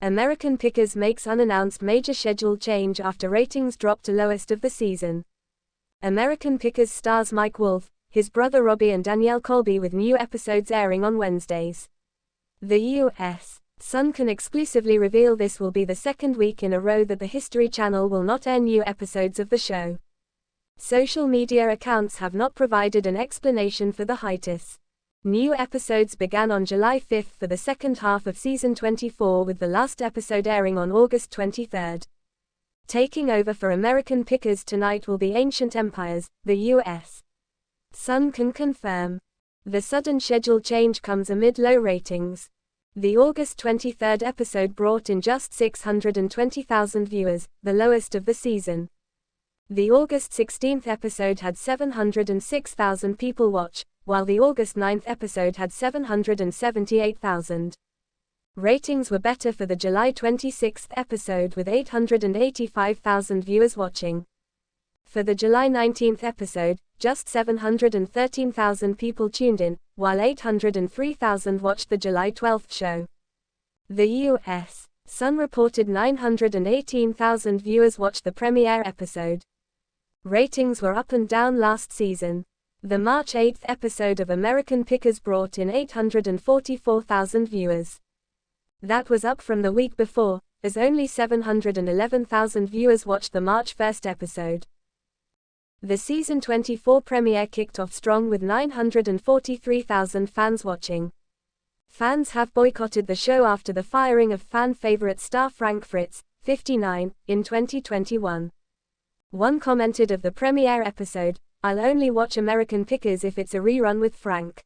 American Pickers makes unannounced major schedule change after ratings drop to lowest of the season. American Pickers stars Mike Wolfe, his brother Robbie and Danielle Colby with new episodes airing on Wednesdays. The U.S. Sun can exclusively reveal this will be the second week in a row that the History Channel will not air new episodes of the show. Social media accounts have not provided an explanation for the hiatus. New episodes began on July 5 for the second half of season 24, with the last episode airing on August 23. Taking over for American Pickers tonight will be Ancient Empires, the U.S. Sun can confirm. The sudden schedule change comes amid low ratings. The August 23 episode brought in just 620,000 viewers, the lowest of the season. The August 16 episode had 706,000 people watch, while the August 9 episode had 778,000. Ratings were better for the July 26 episode with 885,000 viewers watching. For the July 19 episode, just 713,000 people tuned in, while 803,000 watched the July 12 show. The U.S. Sun reported 918,000 viewers watched the premiere episode. Ratings were up and down last season. The March 8 episode of American Pickers brought in 844,000 viewers. That was up from the week before, as only 711,000 viewers watched the March 1 episode. The season 24 premiere kicked off strong with 943,000 fans watching. Fans have boycotted the show after the firing of fan favorite star Frank Fritz, 59, in 2021. One commented of the premiere episode, "I'll only watch American Pickers if it's a rerun with Frank.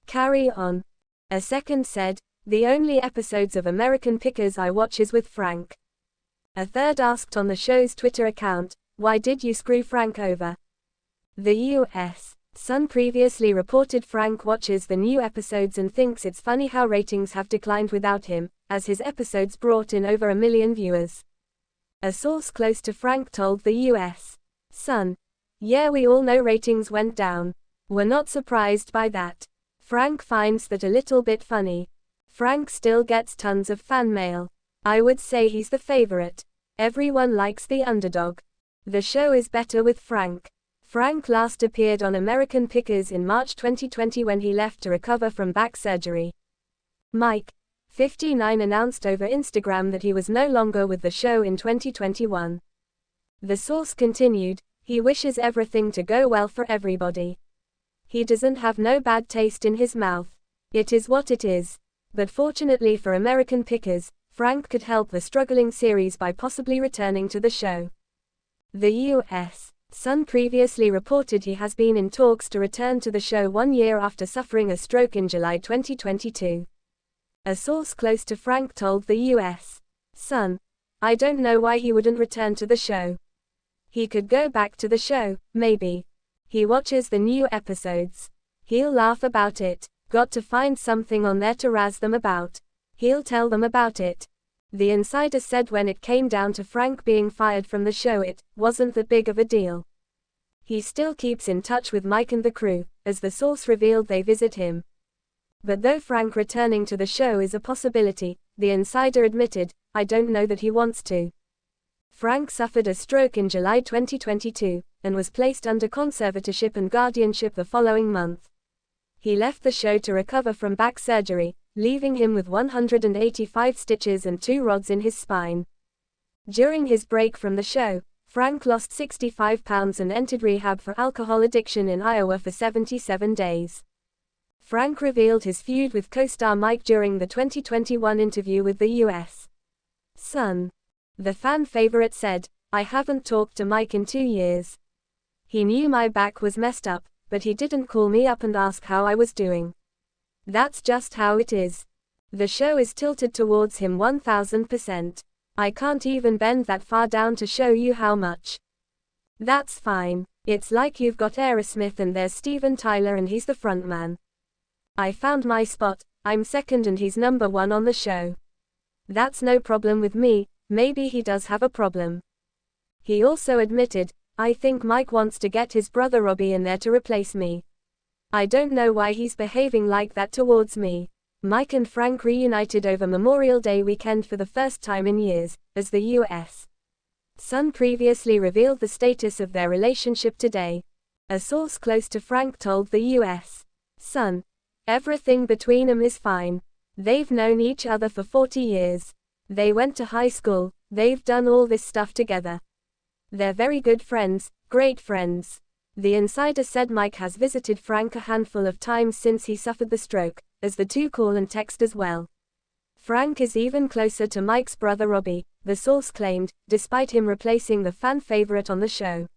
Carry on." A second said, "The only episodes of American Pickers I watch is with Frank." A third asked on the show's Twitter account, "Why did you screw Frank over?" The U.S. Sun previously reported Frank watches the new episodes and thinks it's funny how ratings have declined without him, as his episodes brought in over 1 million viewers. A source close to Frank told the U.S. Sun, "Yeah, we all know ratings went down. We're not surprised by that. Frank finds that a little bit funny. Frank still gets tons of fan mail. I would say he's the favorite. Everyone likes the underdog. The show is better with Frank." Frank last appeared on American Pickers in March 2020 when he left to recover from back surgery. Mike, 59, announced over Instagram that he was no longer with the show in 2021. The source continued, "He wishes everything to go well for everybody. He doesn't have no bad taste in his mouth. It is what it is." But fortunately for American Pickers, Frank could help the struggling series by possibly returning to the show. The U.S. Sun previously reported he has been in talks to return to the show 1 year after suffering a stroke in July 2022. A source close to Frank told the U.S. Sun, "I don't know why he wouldn't return to the show. He could go back to the show, maybe. He watches the new episodes. He'll laugh about it. Got to find something on there to razz them about. He'll tell them about it." The insider said when it came down to Frank being fired from the show, it wasn't that big of a deal. He still keeps in touch with Mike and the crew, as the source revealed they visit him. But though Frank returning to the show is a possibility, the insider admitted, "I don't know that he wants to." Frank suffered a stroke in July 2022, and was placed under conservatorship and guardianship the following month. He left the show to recover from back surgery, leaving him with 185 stitches and 2 rods in his spine. During his break from the show, Frank lost 65 pounds and entered rehab for alcohol addiction in Iowa for 77 days. Frank revealed his feud with co-star Mike during the 2021 interview with the U.S. Sun. The fan favorite said, "I haven't talked to Mike in 2 years. He knew my back was messed up, but he didn't call me up and ask how I was doing. That's just how it is. The show is tilted towards him 1000%. I can't even bend that far down to show you how much. That's fine. It's like you've got Aerosmith and there's Steven Tyler and he's the frontman. I found my spot, I'm second and he's number 1 on the show. That's no problem with me. Maybe he does have a problem." He also admitted, "I think Mike wants to get his brother Robbie in there to replace me. I don't know why he's behaving like that towards me. Mike and Frank reunited over Memorial Day weekend for the first time in years, as the U.S. Sun previously revealed the status of their relationship today. A source close to Frank told the U.S. Sun, "Everything between 'em is fine. They've known each other for 40 years. They went to high school, they've done all this stuff together. They're very good friends, great friends." The insider said Mike has visited Frank a handful of times since he suffered the stroke, as the two call and text as well. Frank is even closer to Mike's brother Robbie, the source claimed, despite him replacing the fan favorite on the show.